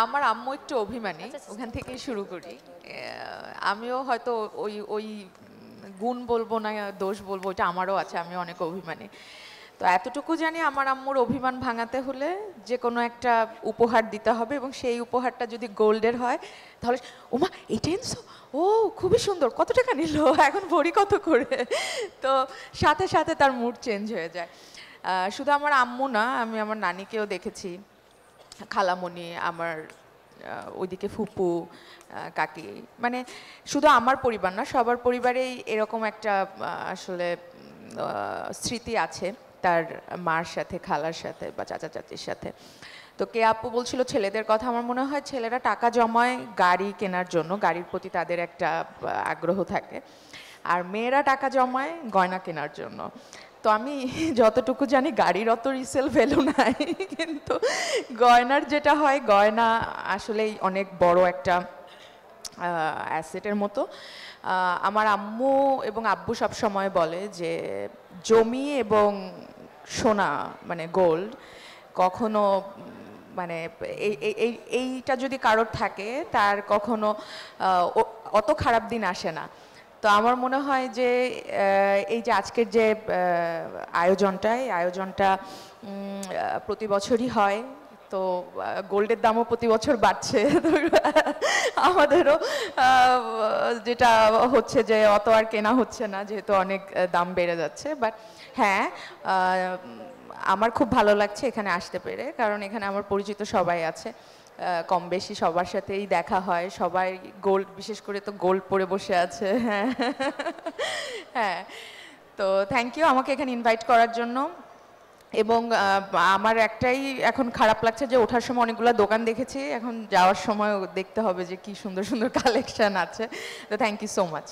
আমার আম্মু একটু অভিমানী, ওখান থেকেই শুরু করি। আমিও হয়তো ওই ওই গুণ বলবো না, দোষ বলবো, ওইটা আমারও আছে, আমি অনেক অভিমানী। তো এতটুকু জানি আমার আম্মুর অভিমান ভাঙাতে হলে যে কোনো একটা উপহার দিতে হবে, এবং সেই উপহারটা যদি গোল্ডের হয় তাহলে ওমা এইটা এনেছো, ও খুবই সুন্দর, কত টাকা নিল, এখন ভরি কত করে। তো সাথে সাথে তার মুড চেঞ্জ হয়ে যায়। শুধু আমার আম্মু না, আমি আমার নানিকেও দেখেছি, খালামণি, আমার ওইদিকে ফুপু, কাকি, মানে শুধু আমার পরিবার না, সবার পরিবারেই এরকম একটা আসলে স্মৃতি আছে তার মার সাথে, খালার সাথে বা চাচা চাচির সাথে। তো কে আপু বলছিল ছেলেদের কথা, আমার মনে হয় ছেলেরা টাকা জমায় গাড়ি কেনার জন্য, গাড়ির প্রতি তাদের একটা আগ্রহ থাকে, আর মেয়েরা টাকা জমায় গয়না কেনার জন্য। তো আমি যতটুকু জানি গাড়ির অত রিসেল ভ্যালু নাই, কিন্তু গয়নার যেটা হয়, গয়না আসলেই অনেক বড় একটা অ্যাসেটের মতো। আমার আম্মু এবং আব্বু সব সময় বলে যে জমি এবং সোনা মানে গোল্ড কখনো মানে এইটা যদি কারোর থাকে তার কখনো অত খারাপ দিন আসে না। তো আমার মনে হয় যে এই যে আজকের যে আয়োজনটা প্রতি বছরই হয়, তো গোল্ডের দামও প্রতি বছর বাড়ছে, আমাদেরও যেটা হচ্ছে যে অত আর কেনা হচ্ছে না, যেহেতু অনেক দাম বেড়ে যাচ্ছে। বাট হ্যাঁ, আমার খুব ভালো লাগছে এখানে আসতে পেরে, কারণ এখানে আমার পরিচিত সবাই আছে, কম বেশি সবার সাথেই দেখা হয়, সবাই গোল্ড, বিশেষ করে তো গোল্ড পরে বসে আছে। হ্যাঁ হ্যাঁ, তো থ্যাংক ইউ আমাকে এখানে ইনভাইট করার জন্য। এবং আমার একটাই এখন খারাপ লাগছে যে ওঠার সময় অনেকগুলো দোকান দেখেছি, এখন যাওয়ার সময় দেখতে হবে যে কি সুন্দর সুন্দর কালেকশন আছে। তো থ্যাংক ইউ সো মাচ।